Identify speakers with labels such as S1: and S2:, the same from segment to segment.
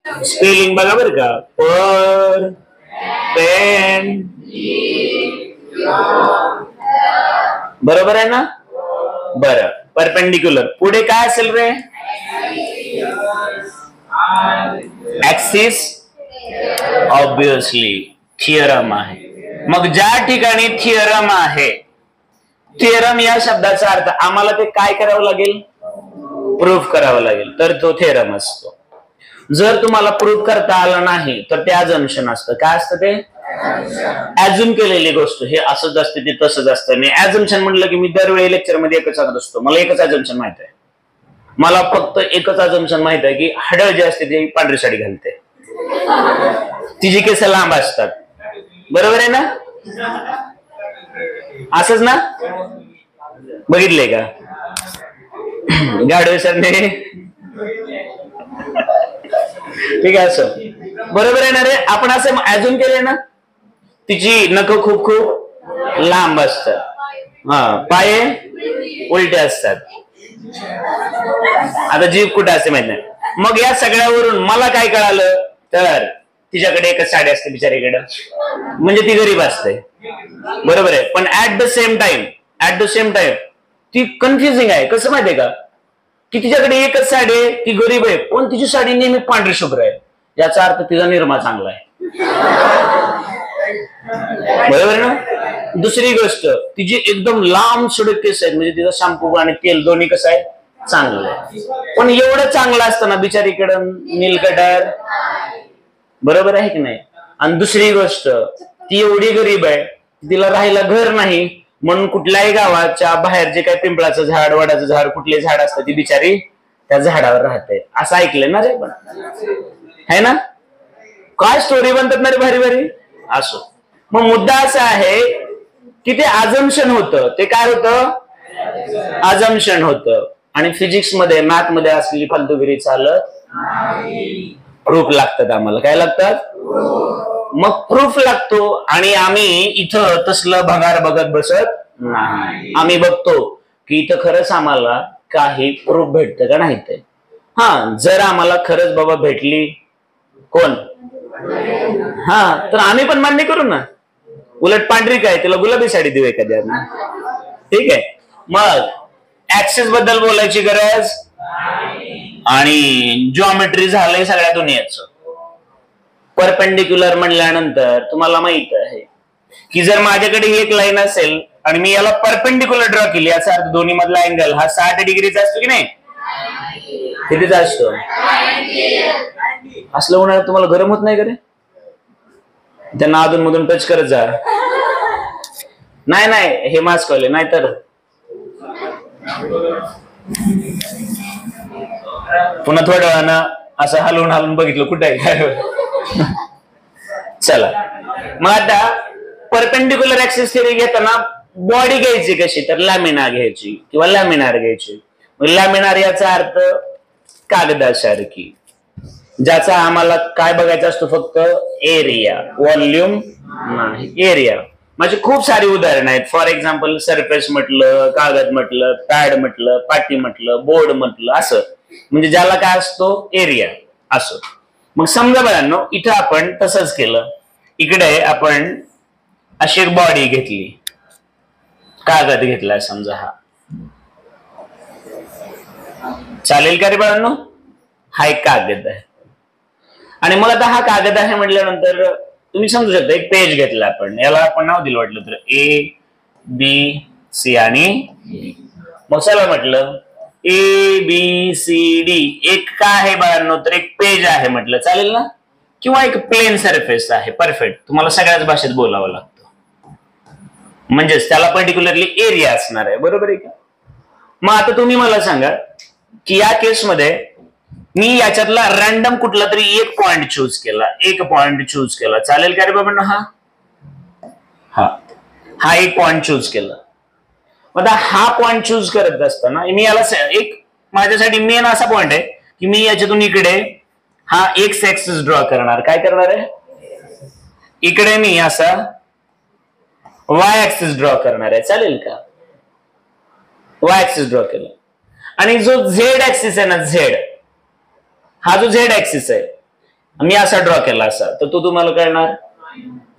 S1: Spelling बघा बरं का. पर पेन बरोबर आहे ना. बरं परपेंडिक्युलर पुढे काय असेल रे. ऍक्सिस ऑब्विसली थिअरम आहे. मग ज्या ठिकाणी थिअरम आहे थिअरम या शब्दाचा अर्थ आम्हाला ते काय करावं लागेल प्रूफ करावं लागेल तर तो थिअरम असतो. जर तुम्हाला प्रूफ करता आलं नाही तर ते अजम्पशन असतं. काय असतं ते ऍझ्युम केलेली गोष्ट. हे असंच असते ते तसंच असतं. आणि ऍझम्पशन म्हणलं की मी दरवेळी लेक्चर मध्ये एकच सांगत असतो मला एकच ऍझम्पशन माहित आहे. मला फक्त एकच ऍझम्पशन माहित आहे की हडळ जी असते ती पांढरी साडी घालते तिची केस लांब असतात. बरोबर आहे ना. असंच ना. बघितलंय का गाडवे सरने. ठीक आहे असं बरोबर आहे ना रे. आपण असं ऍझ्युम केले ना. तिची नख खूप खूप लांब असतात. हा पाये उलटे असतात. आता जीभ कुठे असते माहित नाही. मग या सगळ्यावरून मला काय कळालं तर तिच्याकडे एकच साडी असते बिचारीकडे म्हणजे ती गरीब असते. बरोबर आहे. पण ऍट द सेम टाइम ती कन्फ्युजिंग आहे. कसं माहितीये का की तिच्याकडे एकच साडी आहे ती गरीब आहे पण तिची साडी नेहमी पांढरी शुभ्र आहे. याचा अर्थ तिचा निर्मा चांगला आहे. बरोबर ना. दुसरी गोष्ट तिची एकदम लांब सडक केस आहेत म्हणजे तिचा शॅम्पू आणि तेल दोन्ही कसं आहे चांगलं आहे. पण एवढं चांगलं असताना बिचारीकडं नीलकटर. बरोबर आहे की नाही. आणि दुसरी गोष्ट ती एवढी गरीब आहे तिला राहायला घर नाही म्हणून कुठल्याही गावाच्या बाहेर जे काही पिंपळाचं झाड वडाचं झाड कुठले झाड असतं ती बिचारी त्या झाडावर राहते. असं ऐकलंय ना रे. पण है ना. काय स्टोरी बनतात ना रे भारी भारी. असो मग मुद्दा असा आहे की ते अजम्पशन होतं. ते काय होतं अजम्पशन होतं. आणि फिजिक्स मध्ये मॅथ मध्ये असलेली फालतूगिरी चालत प्रूफ लागतात आम्हाला. काय लागतात. मग प्रूफ लागतो आणि आम्ही इथं तसलं भंगार बघत बसत नाही. आम्ही बघतो की इथं खरंच आम्हाला काही प्रूफ भेटतं का नाही ते. हा जर आम्हाला खरंच बाबा भेटली कोण हा तर आम्ही पण मान्य करू ना. उलट पांढरी काय तिला गुलाबी साडी देऊ एखाद्या. ठीक आहे. मग ऍक्सिस बद्दल बोलायची गरज आणि जॉमेट्री झालंय सगळ्या दुनियेचं. परपेंडिक्युलर म्हणल्यानंतर तुम्हाला माहित आहे की जर माझ्याकडे एक लाईन असेल आणि मी याला परपेंडिक्युलर ड्रॉ केली याचा अर्थ दोन्ही मधला अँगल हा 60 डिग्रीचा असतो की नाही. कितीचा असतो. असलं उन्हाळ्यात तुम्हाला गरम होत नाही का रे. त्यांना अधून मधून टच करत जा. नाही हे मास्क वाले नाही तर पुन्हा थोड्या वेळानं असं हलवून बघितलं कुठे आहे. चला मग आता परपेंडिक्युलर ऍक्सिस थिअरी घेताना बॉडी घ्यायची कशी तर लॅमिनार घ्यायची किंवा लॅमिनार घ्यायची. लॅमिनार याचा अर्थ कागदासारखी ज्याचा आम्हाला काय बघायचा असतो फक्त एरिया व्हॉल्यूम नाही एरिया. माझी खूप सारी उदाहरणं आहेत. फॉर एक्झाम्पल सरफेस म्हटलं कागद म्हटलं पॅड म्हटलं पाटी म्हटलं बोर्ड म्हटलं असं म्हणजे ज्याला काय असतो एरिया असं. मग समजा बघा इथं आपण तसंच केलं. इकडे आपण अशी एक बॉडी घेतली कागद घेतलाय समजा हा चालेल का रे बाळांनो. हा एक कागद आहे आणि मग आता हा कागद आहे म्हटल्यानंतर तुम्ही समजू शकता एक पेज घेतला आपण याला आपण नाव दिलं वाटलं तर ए बी सी आणि मग चला म्हटलं ए बी सी डी एक काय आहे बाळांनो तर एक पेज आहे म्हटलं चालेल ना. किंवा एक प्लेन सरफेस आहे परफेक्ट. तुम्हाला सगळ्याच भाषेत बोलावं लागतं म्हणजेच त्याला पर्टिक्युलरली एरिया असणार आहे. बरोबर आहे का. मग आता तुम्ही मला सांगा की या केसमध्ये मी याच्यातला रॅन्डम कुठला तरी एक पॉइंट चूज केला चालेल का रे बाबा. हा एक पॉइंट चूज केला. आता हा पॉइंट चूज करत असताना मी याला एक माझ्यासाठी मेन असा पॉइंट आहे की मी याच्यातून इकडे हा एक्स ऍक्सिस ड्रॉ करणार. काय करणार आहे इकडे मी असा वाय ऍक्सिस ड्रॉ करणार आहे. चालेल का. वाय ऍक्सिस ड्रॉ केला आणि जो झेड ऍक्सिस आहे ना झेड हा जो झेड ऍक्सिस आहे मी असा ड्रॉ केला असा तर तो तुम्हाला कळणार.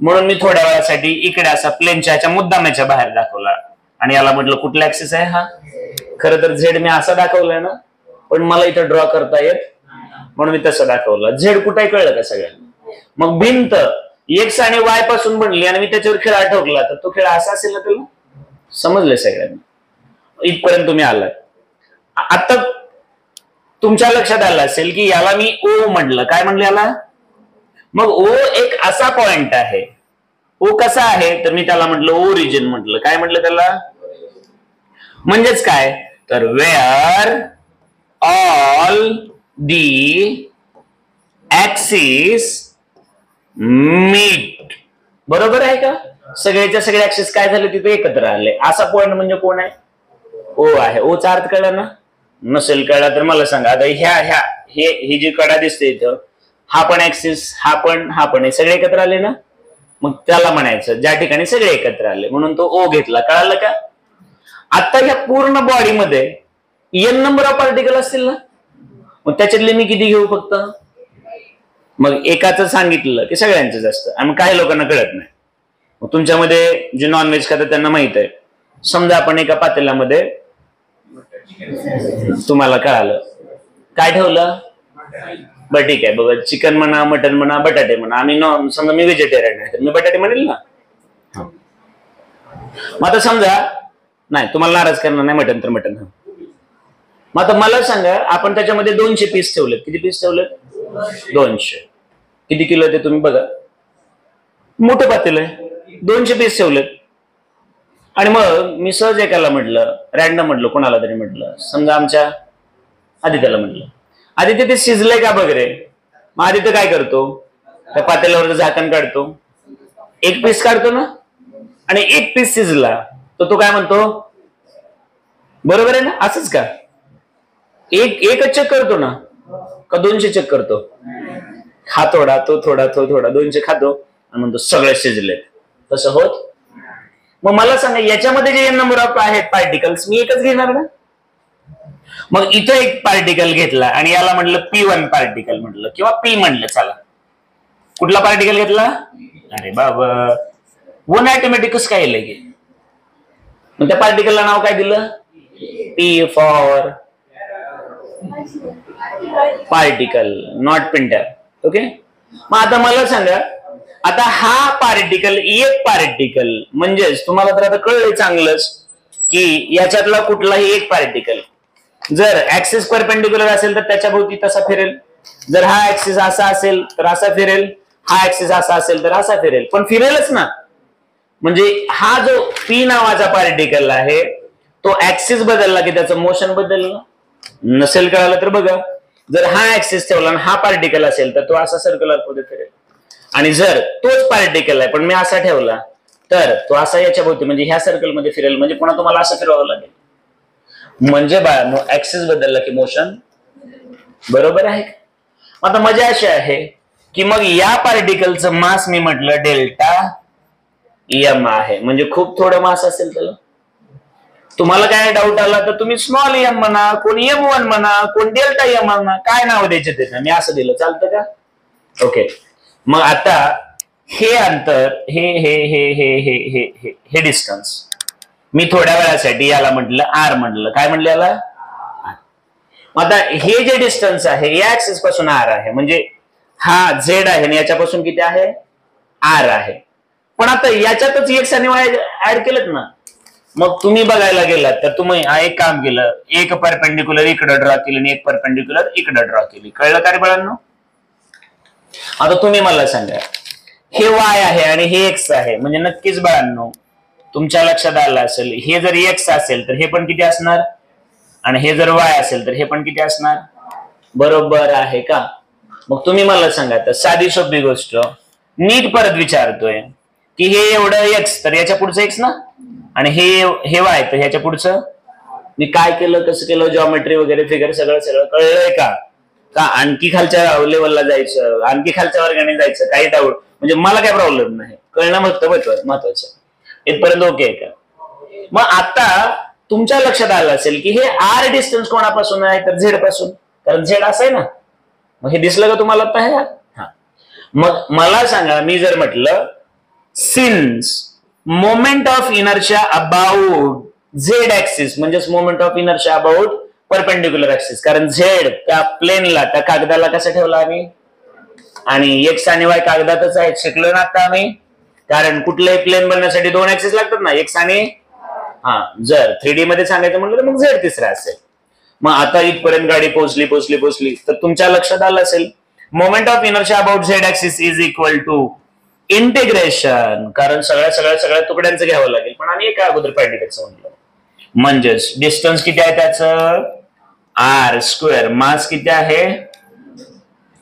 S1: म्हणून मी थोड्या वेळासाठी इकडे असा प्लेनच्या ह्याच्या मुद्दामाच्या बाहेर दाखवला आणि याला म्हटलं कुठला ऍक्सिस आहे हा. खरं तर झेड मी असा दाखवलाय ना, पण मला इथं ड्रॉ करता येत म्हणून मी तसं दाखवलं. झेड कुठे कळलं का सगळ्यांना. मग भिंत एक्स आणि वाय पासून बनली आणि मी त्याच्यावर खेळ ठोकला तर तो खेळ असा असेल ना, तुला समजलंय सगळ्यांना. इथपर्यंत तुम्ही आलाय. आता तुमच्या लक्षात आलं असेल की याला मी ओ म्हटलं. काय म्हणलं याला. मग ओ एक असा पॉइंट आहे. ओ कसा आहे तर मी त्याला म्हटलं ओरिजिन म्हटलं. काय म्हटलं त्याला. म्हणजेच काय तर where all the axis meet. बरोबर आहे का. सगळ्याच्या सगळे ऍक्सिस काय झाले तिथे एकत्र आले. असा पॉइंट म्हणजे कोण आहे. ओ आहे. ओचा अर्थ कळला ना. नसेल कळला तर मला सांगा. आता ही जी कडा दिसते इथं हा पण ऍक्सिस हा पण हे सगळे एकत्र आले ना. मग त्याला म्हणायचं ज्या ठिकाणी सगळे एकत्र आले म्हणून तो ओ घेतला. कळालं का. आता ह्या पूर्ण बॉडीमध्ये एन नंबर ऑफ पार्टिकल असतील ना. मग त्याच्यातले मी किती घेऊ फक्त. मग एकाच सांगितलं की सगळ्यांचंच असतं आणि काही लोकांना कळत नाही. मग तुमच्यामध्ये जे नॉनव्हेज खातात त्यांना माहित आहे. समजा आपण एका पातेल्यामध्ये तुम्हाला कळालं काय ठेवलं. बरं ठीक आहे बघा. चिकन म्हणा मटन म्हणा बटाटे म्हणा. आम्ही समजा मी व्हेजिटेरियन आहे तर मी बटाटे म्हणेल ना. मग आता समजा नाही तुम्हाला नाराज करणार नाही. मटन तर मटन. मग आता मला सांगा आपण त्याच्यामध्ये 200 पीस ठेवलेत. किती पीस ठेवलेत. 200. किती किलो ते तुम्ही बघा. मोठं पातेलं आहे. 200 पीस ठेवलेत. आणि मग मी सहज एकाला म्हटलं रॅन्डम म्हटलं कोणाला तरी म्हटलं समजा आमच्या आदित्याला म्हटलं आदित्य ते शिजलंय का बघ रे. मग आदित्य काय करतो त्या पातेल्यावर झाकण काढतो. एक पीस काढतो ना आणि एक पीस शिजला तर तो काय म्हणतो. बरोबर आहे ना. असंच का. एकच चेक करतो ना का 200 चेक करतो. हा थोडा तो थोडा तो थोडा 200 खातो आणि म्हणतो सगळे शिजलेत. तसं होत. मग मला सांगा याच्यामध्ये जे नंबर ऑफ आहेत पार्टिकल्स मी एकच घेणार ना. मग इथं एक पार्टिकल घेतला आणि याला म्हटलं P1 पार्टिकल म्हटलं किंवा पी म्हटलं. चला कुठला पार्टिकल घेतला. अरे बाबा वन ऑटोमॅटिकच काय लगे. मग त्या पार्टिकलला नाव काय दिलं. P for particle not printer. Okay. मग आता मला सांगा आता हा पार्टिकल एक पार्टिकल म्हणजेच तुम्हाला तर आता कळलंय चांगलंच की याच्यातला कुठलाही एक पार्टिकल जर ऍक्सिस परपेंडिक्युलर असेल तर त्याच्या भोवती तसा फिरेल. जर हा ऍक्सिस असा असेल तर असा फिरेल. हा ऍक्सिस असा असेल तर असा फिरेल. पण फिरेलच ना. म्हणजे हा जो पी नावाचा पार्टिकल आहे तो ऍक्सिस बदलला की त्याचं मोशन बदललं. नसेल कळालं तर बघा. जर हा ऍक्सिस ठेवला आणि हा पार्टिकल असेल तर तो असा सर्क्युलर मध्ये फिरेल. आणि जर तोच पार्टिकल आहे पण मी असा ठेवला तर तो असा याच्या भोवती म्हणजे ह्या सर्कल मध्ये फिरेल. म्हणजे पुन्हा तुम्हाला असं फिरवावं लागेल. म्हणजे ऍक्सिस बदलला की मोशन. बरोबर आहे. आता मजा अशी आहे की मग या पार्टिकलचं मास मी म्हटलं डेल्टा एम आहे. म्हणजे खूप थोडं मास असेल त्याला. तुम्हाला काय डाऊट आला तर तुम्ही स्मॉल एम म्हणा कोण M1 म्हणा कोण डेल्टा एम म्हणा काय नाव द्यायचे ते. मी असं दिलं चालतं का. ओके. मग आता हे अंतर हे हे हे हे हे हे हे हे डिस्टन्स मी थोड्या वेळासाठी याला म्हटलं आर म्हटलं. काय म्हटलं याला. आता हे जे डिस्टन्स आहे या ऍक्सिस पासून आर आहे म्हणजे हा झेड आहे आणि याच्यापासून किती आहे आर आहे. पण आता याच्यातच एक्स आणि वाय ऍड केलं ना. मग तुम्ही बघायला गेलात तर तुम्ही एक काम केलं. एक परपेंडिक्युलर इकडे ड्रॉ केली आणि एक परपेंडिक्युलर इकडे ड्रॉ केली. कळलं का रे बाळांनो. आता तुम्ही मला सांगा हे वाय आहे आणि हे एक्स आहे म्हणजे नक्कीच बाळांनो तुमच्या लक्षात आलं असेल हे जर एक्स असेल तर हे पण किती असणार आणि हे जर वाय असेल तर हे पण किती असणार. बरोबर आहे का. मग तुम्ही मला सांगा तर साधी सोपी गोष्ट नीट परत विचारतोय की हे एवढं एक्स तर याच्या पुढचं एक्स ना आणि हे वाय तर ह्याच्या पुढचं. मी काय केलं कसं केलं जॉमेट्री वगैरे फिगर सगळं सगळं कळलंय का. का आणखी खालच्या लेवलला जायचं आणखी खालच्या वर्गाने जायचं काही डाऊट म्हणजे मला काय प्रॉब्लेम नाही. कळणं महत्वाचं. इथपर्यंत ओके आहे का. मग आता तुमच्या लक्षात आलं असेल की हे आर डिस्टन्स कोणापासून आहे तर झेड पासून. कारण झेड असं आहे ना. मग हे दिसलं का तुम्हाला आता. हे हा मग मला सांगा, मी जर म्हटलं since moment of inertia about Z axis, म्हणजेच moment of inertia about perpendicular axis, कारण झेड त्या प्लेनला, त्या कागदाला कसं ठेवला आम्ही, आणि एक्स आणि वाय कागदातच आहे, शिकलो ना आता आम्ही, कारण कुठल्याही प्लेन बनण्यासाठी दोन ऍक्सिस लागतात ना, एक्स आणि जर 3D मध्ये सांगायचं म्हटलं तर मग झेड तिसरा असेल. मग आता इथपर्यंत गाडी पोहोचली तर तुमच्या लक्षात आलं असेल moment of inertia about Z axis is equal to integration, कारण सगळ्या तुकड्यांचं घ्यावं लागेल, पण आणि एका अगोदर पार्टिकलचं म्हणलं, म्हणजेच डिस्टन्स किती आहे त्याचं आर स्क्वेअर, मास किती आहे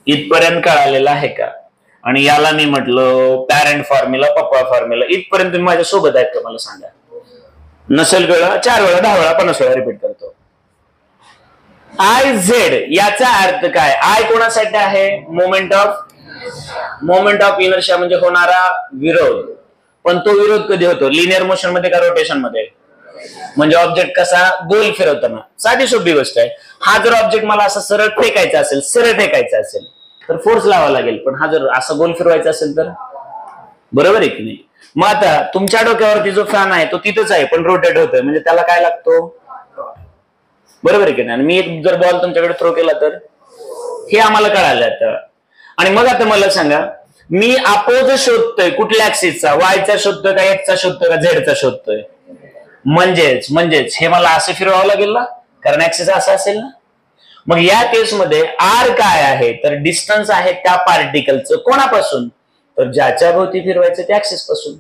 S1: इथपर्यंत कळालेलं आहे का, आणि याला मी म्हटलं पॅरेंट फॉर्म्युला, पप्पा फॉर्म्युला. इथपर्यंत तुम्ही माझ्या सोबत आहेत का मला सांगा, नसेल कळलं 4 वेळा 10 वेळा 50 वेळा रिपीट करतो. आय झेड याचा अर्थ काय, आय कोणासाठी आहे, मोमेंट ऑफ इनर्शिया म्हणजे होणारा विरोध, पण तो विरोध कधी होतो, लिनियर मोशन मध्ये का रोटेशन मध्ये, म्हणजे ऑब्जेक्ट कसा गोल फिरवताना. साधी सोपी गोष्ट आहे, हा जर ऑब्जेक्ट मला असं सरळ फेकायचा असेल तर फोर्स लावावा लागेल, पण हा जर असं गोल फिरवायचा असेल तर, बरोबर आहे की नाही. मग आता तुमच्या डोक्यावरती जो फॅन आहे तो तिथंच आहे पण रोटेट होतोय, म्हणजे त्याला काय लागतो, बरोबर आहे की नाही. आणि मी एक जर बॉल तुमच्याकडे थ्रो केला तर हे आम्हाला कळालं आता. आणि मग आता मला सांगा, मी अपोज शोधतोय कुठल्या ऍक्सिसचा, वायचा शोधतोय का एक्सचा शोधतोय का झेडचा शोधतोय, म्हणजेच हे मला असं फिरवावं लागेल ना, कारण ऍक्सिस असा असेल ना. मग या केसमध्ये आर काय आहे, तर डिस्टन्स आहे त्या पार्टिकलचं कोणापासून, तर ज्याच्या भोवती फिरवायचं त्या ऍक्सिस पासून.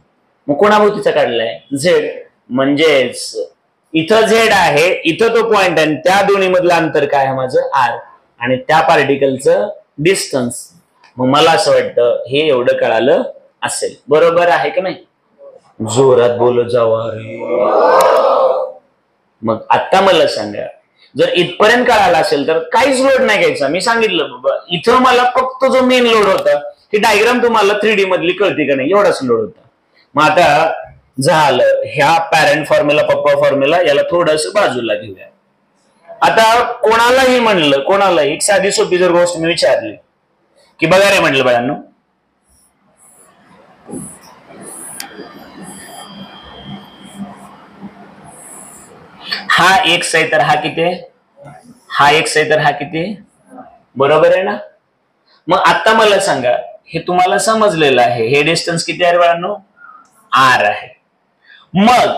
S1: मग कोणाभोवतीचा काढलाय झेड, म्हणजेच इथं झेड आहे, इथं तो पॉइंट आहे, त्या दोन्ही मधलं अंतर काय आहे माझं आर, आणि त्या पार्टिकलचं डिस्टन्स. मग मला असं वाटतं हे एवढं कळालं असेल, बरोबर आहे की नाही, जोरात बोलत जावा रे. मग आता मला सांगा, जर इथपर्यंत कळालं असेल तर काहीच लोड नाही घ्यायचा. मी सांगितलं बाबा इथं मला फक्त जो मेन लोड होता, ही डायग्राम तुम्हाला 3D मधली कळते का नाही, एवढाच लोड होता. मग आता झालं, ह्या पॅरेंट फॉर्म्युला पप्पा फॉर्म्युला याला थोडस बाजूला घेऊया. आता कोणालाही म्हणलं, कोणालाही एक साधी सोपी जर गोष्ट मी विचारली की बघा रे म्हटलं बाळांनो, हा एक्स आहे तर हा किती आहे, हा एक्स आहे तर हा किती, बरोबर आहे ना. मग आता मला सांगा, हे तुम्हाला समजलेलं आहे, हे डिस्टन्स किती आहे बाळांनो, आर आहे. मग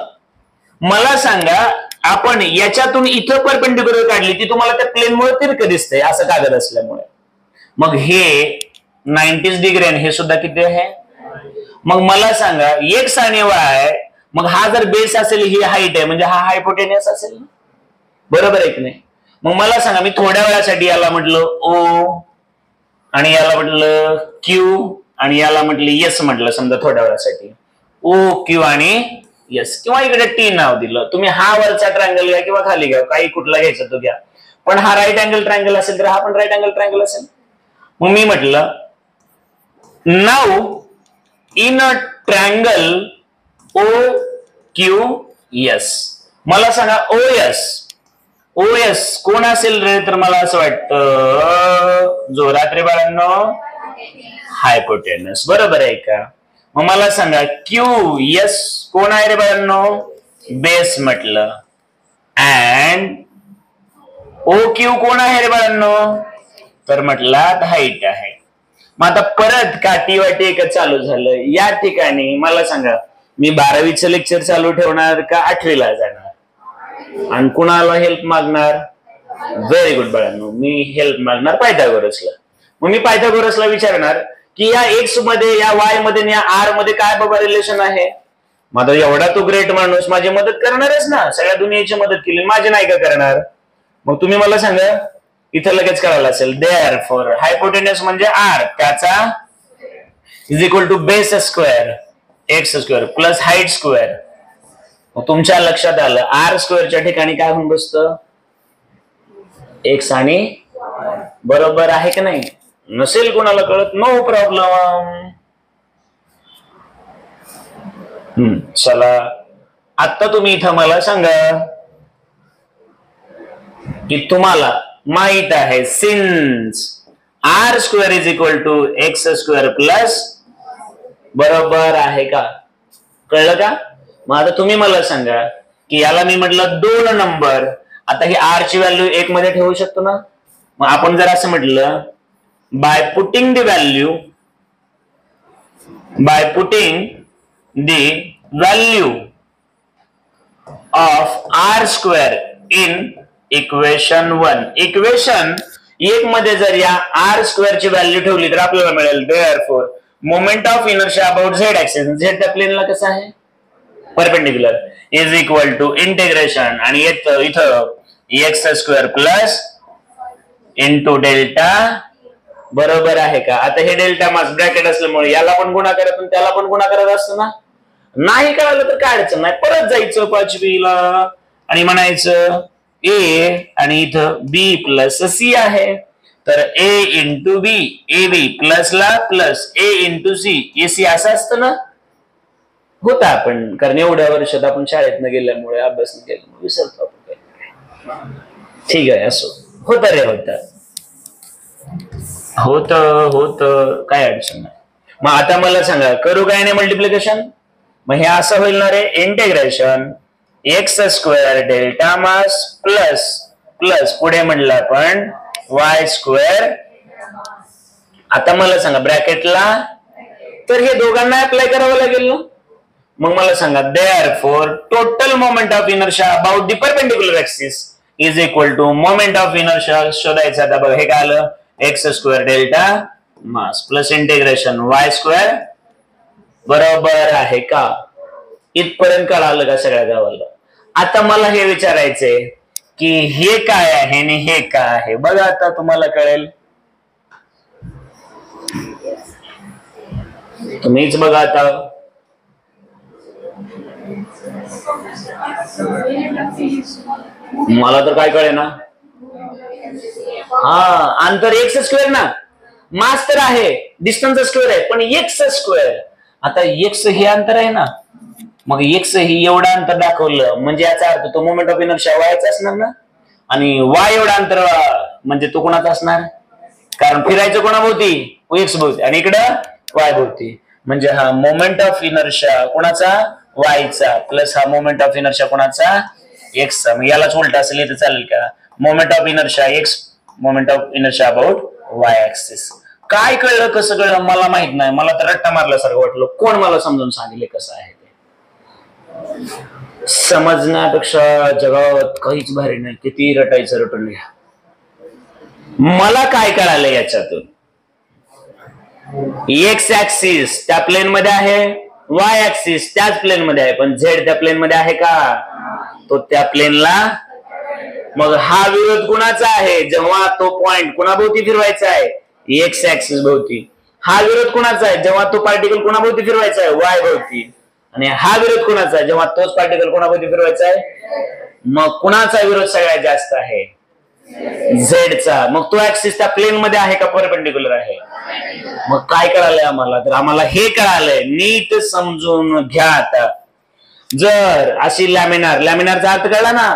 S1: मला सांगा, आपण याच्यातून इथं परपेंडिक्युलर काढली, ती तुम्हाला त्या प्लेनमुळे तिरकं दिसतंय असं कागद असल्यामुळे. मग हे 90 डिग्री आणि हे सुद्धा किती आहे. मग मला सांगा एक्स आणि वाय, मग हा जर बेस असेल ही हाईट आहे, म्हणजे हा हायपोटेनियस असेल ना, बरोबर आहे की नाही. मग मला सांगा, मी थोड्या वेळासाठी याला म्हटलं ओ, आणि याला म्हटलं क्यू, आणि याला म्हटलं यस म्हटलं, समजा थोड्या वेळासाठी ओ क्यू आणि यस, किंवा इकडे टी नाव दिलं. तुम्ही हा वरचा ट्रायंगल घ्या किंवा खाली घ्या, काही कुठला घ्यायचा तो घ्या, पण हा राईट अँगल ट्रायंगल असेल तर हा पण राईट अँगल ट्रायंगल असेल. मग मी म्हटलं now in a triangle O Q S, मला सांगा ओ एस कोण असेल रे, तर मला असं वाटतं जोरात रे बाळांनो, हायपोटेनस, बरोबर आहे का. मग मला सांगा क्यू एस कोण आहे रे बाळांनो, बेस म्हटलं, अँड ओ क्यू कोण आहे रे बाळांनो, तर म्हटलं हाईट आहे. मग आता परत काठी वाटी एक चालू झालं. या ठिकाणी मला सांगा, मी 12वीचं लेक्चर चालू ठेवणार का 8वीला जाणार, आणि कुणाला हेल्प मागणार, व्हेरी गुड बाळांनो, मी हेल्प मागणार पायथागोरसला. मग मी पायथागोरसला विचारणार की या एक्स मध्ये, या वाय मध्ये, या आर मध्ये काय बाबा रिलेशन आहे. माझा एवढा तो ग्रेट माणूस माझी मदत करणारच ना, सगळ्या दुनियेची मदत केली, माझी नाही का करणार. मग तुम्ही मला सांगा, इथं लगेच करायला असेल, देअरफॉर हायपोटेनस म्हणजे आर, त्याचा is equal to base square X square plus height square. तुमच्या लक्षात आलं आर स्क्वेअरच्या ठिकाणी काय होऊन बसतं, एक्स आणि, बरोबर आहे की नाही. नसेल कोणाला कळत, नो प्रॉब्लेम. चला आता तुम्ही इथं मला सांगा की तुम्हाला माहित आहे since R square is equal to X square plus, बरोबर आहे का? कळलं का? मग आता तुम्ही मला सांगा की याला मी म्हटलं 2 नंबर, आता ही आर ची व्हॅल्यू 1 मध्ये ठेवू शकतो ना? मग आपण जर असं म्हटलं by putting the value of R square in equation 1, equation 1 मध्ये जर या आर स्क्वेअर ची व्हॅल्यू ठेवली तर आपल्याला मिळेल therefore moment of inertia about Z axis, Z त्या प्लेनला कसं आहे? Perpendicular, is equal to integration आणि इथं X square plus into delta, बरोबर आहे का? आता हे डेल्टा मास ब्रॅकेट असल्यामुळे याला पण गुणाकारातून त्याला पण गुणाकारात असतं ना? नाही कळलं तर काय अडचण नाही, परत जायचं 5वीला आणि म्हणायचं ए आणि इथं बी प्लस सी आहे, तर A into B, A B plus ला plus A into C, A C असं असतं ना? होता आपण, कारण एवढ्या वर्षात आपण शाळेत न गेल्यामुळे अभ्यास न केल्यामुळे विसरतो आपण. ठीक आहे, असो होत रे, होत काय अडचण नाही. मग आता मला सांगा करू काय नाही मल्टिप्लिकेशन? मग हे असं होईल ना रे, integration x square delta mass plus plus पुढे म्हणलं आपण वाय स्क्वेअर. आता मला सांगा ब्रॅकेटला, तर हे दोघांना अप्लाय करावं लागेल ना? मग मला सांगा therefore total moment of inertia about the perpendicular axis is equal to moment of inertia शोधायचं. आता बघा हे काय आलं, X square delta mass plus integration Y square, बरोबर आहे का? इथपर्यंत कळालं का सगळ्या गावाला? आता मला हे विचारायचंय की हे काय आहे आणि हे काय आहे. बघा आता तुम्हाला कळेल, तुम्हीच बघा आता. मला तर काय कळे ना. हा, अंतर एक्स स्क्वेअर ना, मास तर आहे, डिस्टन्स स्क्वेअर आहे, पण एक्स स्क्वेअर. आता एक्स हे अंतर आहे ना, मग एक्स ही एवढं अंतर दाखवलं म्हणजे याचा अर्थ तो मोमेंट ऑफ इनर्शिया वायचा असणार ना, आणि वाय एवढं अंतर म्हणजे तो कोणाचा असणार? कारण फिरायचं कोणाभोवती? एक्स भोवती, आणि इकडं वाय भोवती. म्हणजे हा मोमेंट ऑफ इनर्शिया कोणाचा? वायचा, प्लस हा मोमेंट ऑफ इनर्शिया कोणाचा? एक्सचा. मग यालाच उलट असेल तर चालेल का? Moment of inertia x, moment of inertia about Y axis. काय कळलं, कसं कळलं मला माहित नाही, मला तर रट्टा मारल्यासारखं वाटलं. कोण मला समजून सांगितले कसं आहे ते? समजण्यापेक्षा जगात काहीच भारी नाही, किती रटायचं रटून घ्या. मला काय कळालं याच्यातून? एक्स ऍक्सिस त्या प्लेन मध्ये आहे, वाय ऍक्सिस त्याच प्लेन मध्ये आहे, पण झेड त्या प्लेन मध्ये आहे का? तो त्या प्लेनला. मग हा विरोध कुणाचा आहे? जेव्हा तो पॉइंट कुणाभोवती फिरवायचा आहे? एक्स ऍक्सिस भोवती. हा विरोध कुणाचा आहे? जेव्हा तो पार्टिकल कुणाभोवती फिरवायचा आहे? वाय भोवती. आणि हा विरोध कुणाचा आहे? जेव्हा तोच पार्टिकल कुणाभोवती फिरवायचा आहे? मग कुणाचा विरोध सगळ्यात जास्त आहे? झेडचा. मग तो ऍक्सिस त्या प्लेन मध्ये आहे का परपेंडिक्युलर आहे? मग काय कळालंय आम्हाला? तर आम्हाला हे कळालंय, नीट समजून घ्या. आता जर अशी लॅमिनारचा अर्थ कळला ना,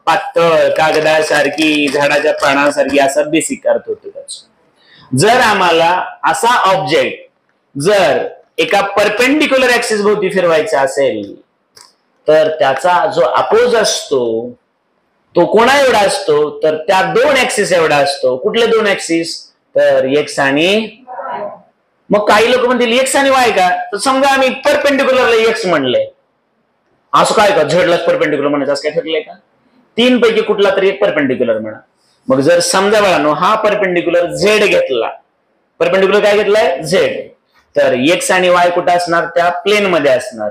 S1: पातळ कागदासारखी, झाडाच्या पानासारखी, असा बेसिक अर्थ होतो त्याचा. जर आम्हाला असा ऑब्जेक्ट जर एका परपेंडिक्युलर ऍक्सिस भोवती फिरवायचा असेल तर त्याचा जो अपोज असतो तो कोणा एवढा असतो? तर त्या 2 ऍक्सिस एवढा असतो. कुठले 2 ऍक्सिस? तर एक्स आणि, मग काही लोक म्हणतील एक्स आणि वाय का? तर समजा आम्ही परपेंडिक्युलरला एक्स म्हणलंय, असं काय का झेडलाच परपेंडिक्युलर म्हणायचं असं काय ठरलंय का? 3 पैकी कुठला तरी एक परपेंडिक्युलर म्हणा. मग जर समजा बाळांनो हा परपेंडिक्युलर झेड घेतला, परपेंडिक्युलर काय घेतलाय? झेड, तर एक्स आणि वाय कुठे असणार? त्या प्लेन मध्ये असणार.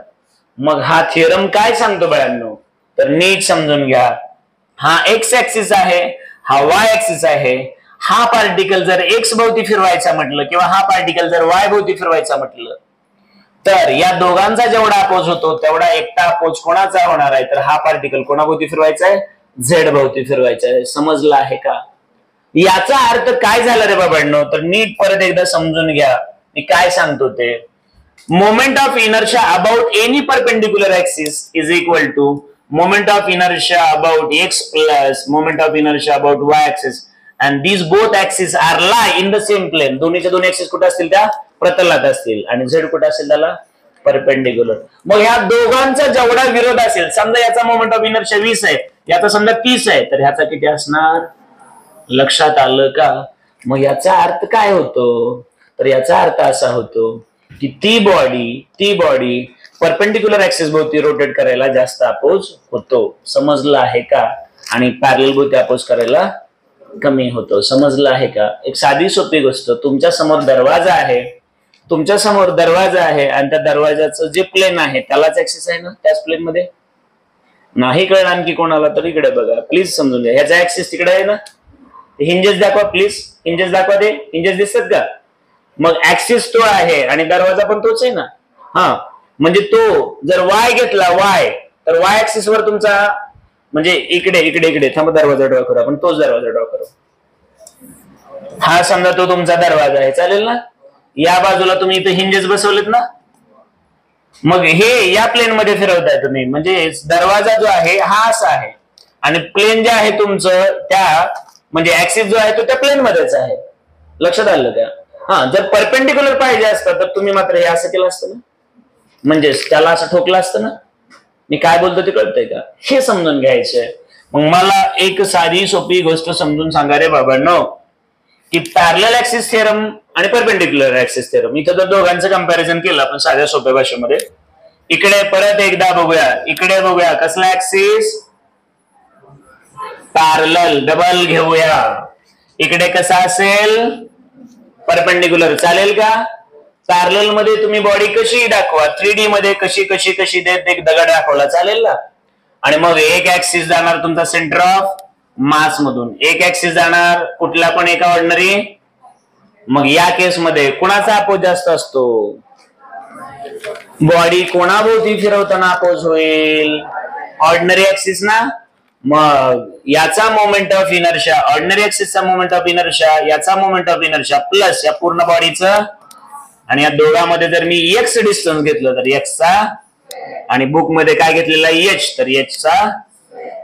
S1: मग हा थिअरम काय सांगतो बाळांनो? तर नीट समजून घ्या. हा एक्स ऍक्सिस आहे, हा वाय ऍक्सिस आहे. हा पार्टिकल जर एक्स भोवती फिरवायचा म्हटलं किंवा हा पार्टिकल जर वाय भोवती फिरवायचा म्हटलं तर या दोघांचा जेवढा अपोज होतो तेवढा एकटा अपोज कोणाचा होणार आहे? तर हा पार्टिकल कोणाभोवती फिरवायचा आहे? झेड भोवती फिरवायचा आहे. समजलं आहे का? याचा अर्थ काय झाला रे बाबांनो? तर नीट परत एकदा समजून घ्या मी काय सांगतो ते. Moment of inertia about any perpendicular axis is equal to moment of inertia about X plus moment of inertia about Y axis. And these both axis are lie in the same plane. दोन्हीच्या दोन्ही axis कुठे असतील? त्या प्रतलात असतील. आणि Z कुठे असेल? त्याला परपेंडिक्युलर. मग ह्या दोघांचा जेवढा विरोध असेल, समजा याचा मोमेंट ऑफ इनर्शिया 20 आहे, याचा समजा 30 आहे, तर ह्याचा किती असणार? लक्षात आलं का? मग याचा अर्थ काय होतो? तर याचा अर्थ असा होतो की ती बॉडी परपेंडिक्युलर ऍक्सिस भोवती रोटेट करायला जास्त अपोज होतो. समजलं आहे का? आणि पॅरलल भोवती अपोज करायला कमी होतो. समजलं आहे का? एक साधी सोपी गोष्ट. तुमच्या समोर दरवाजा आहे आणि त्या दरवाजाचं जे प्लेन आहे त्यालाच ऍक्सिस आहे ना, त्याच प्लेन मध्ये. नाही कळलं आणखी कोणाला तर इकडे बघा प्लीज, समजून घ्या. ह्याचा ऍक्सिस तिकडे आहे ना. हिंजेस दाखवा प्लीज, हिंजेस दाखवा. ते हिंजेस दिसतात का? मग ऍक्सिस तो आहे आणि दरवाजा पण तोच आहे ना. हा, म्हणजे तो जर वाय घेतला, वाय, तर वाय ऍक्सिस वर तुमचा म्हणजे इकडे थांबा, दरवाजा ड्रॉ करू आपण. तोच दरवाजा ड्रॉ करू. हा समजा तो तुमचा दरवाजा आहे, चालेल ना. या बाजूला तुम्ही इथे हिंजेस बसवलेत ना. मग हे या प्लेन मध्ये फिरवताय तुम्ही, म्हणजे दरवाजा जो आहे हा असा आहे आणि प्लेन जे आहे तुमचं त्या म्हणजे ऍक्सिस जो आहे तो त्या प्लेन मध्येच आहे. लक्षात आलं का? हा, जर परपेंडिक्युलर पाहिजे असतं तर तुम्ही मात्र हे असं केलं असतं ना, म्हणजे त्याला असं ठोकलं असतं ना. मी काय बोलतो ते कळतंय का? हे समजून घ्यायचंय. मग मला एक साधी सोपी गोष्ट समजून सांगा रे बाबांनो, की पॅरलल ऍक्सिस थिअरम आणि परपेंडिक्युलर ऍक्सिस थिअरम, इथं जर दोघांचं कंपॅरिझन केलं आपण साध्या सोप्या भाषेमध्ये, इकडे परत एकदा बघूया, इकडे बघूया कसला ऍक्सिस? पॅरलल. डबल घेऊया. इकडे कसा असेल? परपेंडिक्युलर. चालेल का? पॅरलल मध्ये तुम्ही बॉडी कशी दाखवा, 3D मध्ये कशी देत एक दगड दाखवला, चालेल ना. आणि मग एक ऍक्सिस जाणार तुमचा सेंटर ऑफ मास मधून, एक ऍक्सिस जाणार कुठला पण एका ऑर्डिनरी. मग या केस मध्ये कोणाचा अपोज जास्त असतो? बॉडी कोणाभोवती फिरवताना अपोज होईल? ऑर्डिनरी ऍक्सिस ना. मग याचा मोमेंट ऑफ इनर्शिया, ऑर्डिनरी ऍक्सिसचा मोमेंट ऑफ इनर्शिया, याचा मोमेंट ऑफ इनर्शिया प्लस या पूर्ण बॉडीचं, आणि या दोघांमध्ये जर मी एक्स डिस्टन्स घेतलं तर एक्सचा, आणि बुक मध्ये काय घेतलेला एच, तर एचचा.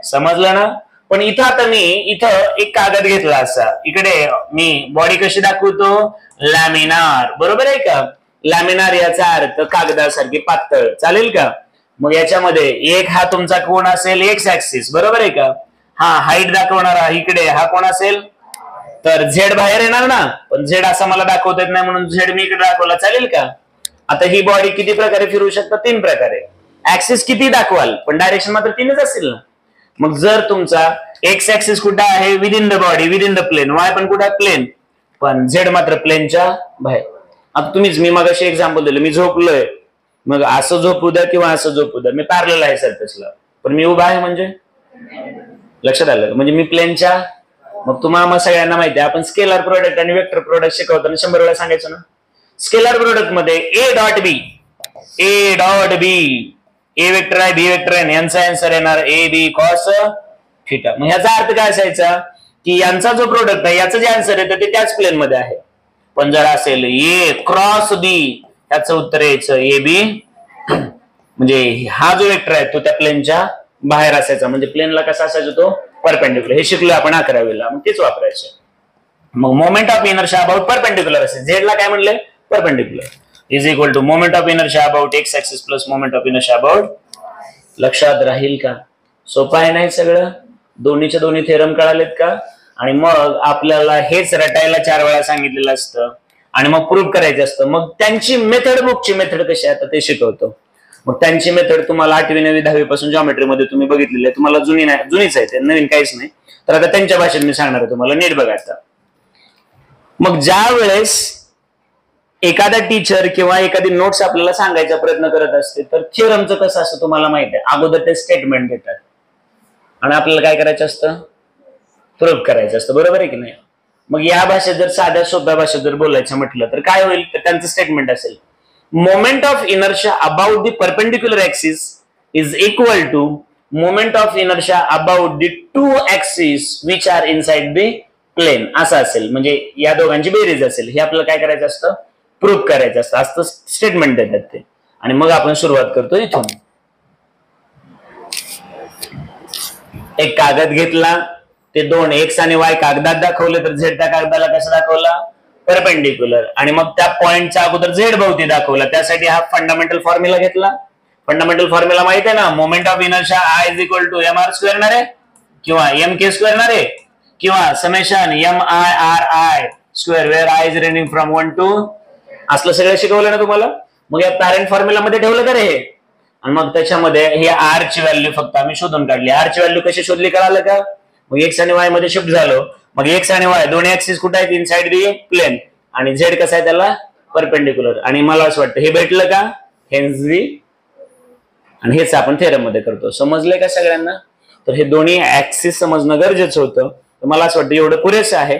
S1: समजलं ना? पण इथं आता मी इथं एक कागद घेतला असा, इकडे मी बॉडी कशी दाखवतो? लॅमिनार. बरोबर आहे का? लॅमिनार याचा अर्थ कागदासारखी पातळ, चालेल का? मग याच्यामध्ये एक हा तुमचा कोण असेल? X axis. बरोबर आहे का? हा हाईट दाखवणारा इकडे हा कोण असेल? तर झेड बाहेर येणार ना, पण झेड असा मला दाखवता येत नाही म्हणून झेड मी इकडे दाखवला, चालेल का? आता ही बॉडी किती प्रकारे फिरू शकतं? 3 प्रकारे. ऍक्सिस किती दाखवाल, पण डायरेक्शन मात्र 3च असेल ना. मग जर तुमचा एक्स ऍक्सिस कुठे आहे? Within the body, within the plane. Y पण कुठे? प्लेन. पण झेड मात्र प्लेनच्या बाहेर. आता तुम्हीच, मी मगाशी एक्झाम्पल दिलं, मी झोपलोय, मग असं झोपू द्या किंवा असं झोपू द्या, मी पॅरलल आहे सरफेसला, पण मी उभा आहे म्हणजे लक्षात आलं? म्हणजे मी प्लेनच्या. मग तुम्हाला सगळ्यांना माहिती आहे, आपण स्केलर प्रोडक्ट आणि वेक्टर प्रोडक्ट शिकवताना 100 वेळा सांगायचं ना. स्केलर प्रोडक्ट मध्ये ए डॉट बी, ए वेक्टर आहे, बी वेक्टर आहे, यांचा आन्सर येणार ए बी कॉस थिटा. मग ह्याचा अर्थ काय असायचा? की यांचा जो प्रोडक्ट आहे याचं जे आन्सर येतं ते त्याच प्लेन मध्ये आहे. पण जर असेल ए क्रॉस बी, त्याचं उत्तर यायचं ए बी, म्हणजे हा जो वेक्टर आहे तो त्या प्लेनच्या बाहेर असायचा. म्हणजे प्लेनला कसा असायचा? तो परपेंडिक्युलर. हे शिकलो आपण 11वीला, मग तेच वापरायचं. मग moment of inertia about perpendicular असेल. झेडला काय म्हणले? Perpendicular is equal to moment of inertia about X axis plus moment of inertia about. लक्षात राहील का? सोपं आहे नाही सगळं? दोन्हीच्या दोन्ही थेरम कळालेत का? आणि मग आपल्याला हेच रटायला 4 वेळा सांगितलेलं असतं आणि मग प्रूव्ह करायचं असतं. मग त्यांची मेथड, बुकची मेथड कशी आहे आता ते शिकवतो. मग त्यांची मेथड तुम्हाला 8वी 9वी 10वी पासून जॉमेट्री मध्ये तुम्ही बघितलेली आहे. तुम्हाला जुनीच आहे, ते नवीन काहीच नाही. तर आता त्यांच्या भाषेत मी सांगणार आहे तुम्हाला, नीट बघायचं. मग ज्या वेळेस एखादा टीचर किंवा एखादी नोट्स आपल्याला सांगायचा प्रयत्न करत असते, तर थिअरमचं कसं असतं तुम्हाला माहिती आहे. अगोदर ते स्टेटमेंट देतात आणि आपल्याला काय करायचं असतं? प्रूव्ह करायचं असतं. बरोबर आहे की नाही? मग या भाषेत जर साध्या सोप्या भाषेत जर बोलायचं म्हटलं तर काय होईल? तर त्यांचं स्टेटमेंट असेल, moment of inertia about the perpendicular axis is equal to moment of inertia about the 2 axis which are inside the plane. असं असेल, म्हणजे या दोघांची बेरीज असेल. हे आपल्याला काय करायचं असतं? प्रूव्ह करायचं असतं. असं स्टेटमेंट देतात ते. आणि मग आपण सुरुवात करतो इथून. एक कागद घेतला, ते दोन एक्स आणि वाय कागदात दाखवले तर झेड त्या कागदाला कसं दाखवला, परपेंडिक्युलर. आणि मग त्या पॉइंटच्या अगोदर झेड भोवती दाखवला, त्यासाठी हा फंडामेंटल फॉर्म्युला घेतला. फंडामेंटल फॉर्म्युला माहिती आहे ना, moment of inertia I is equal to M R square ना रे, किंवा एम के स्क्वेअर ना रे, किंवा summation M I R I square where I is ranging from 1 to, असलं सगळं शिकवलं ना तुम्हाला. मग या पॅरेंट फॉर्म्युला मध्ये ठेवलं का रे हे, आणि मग त्याच्यामध्ये हे आर ची व्हॅल्यू फक्त आम्ही शोधून काढली. आर ची व्हॅल्यू कशी शोधली कळालं का. मग एक्स आणि वाय मध्ये शिफ्ट झालो. मग एक्स आणि वाय दोन्ही ऍक्सिस कुठे आहेत, इनसाइड दी प्लेन, आणि झेड कसं आहे त्याला परपेंडिक्युलर. आणि मला असं वाटतं हे भेटलं का, हेन्स दी, आणि हेच आपण थेरम मध्ये करतो. समजलंय का सगळ्यांना. तर हे दोन्ही ऍक्सिस समजणं गरजेचं होतं. तर मला असं वाटतं एवढं पुरेसं आहे.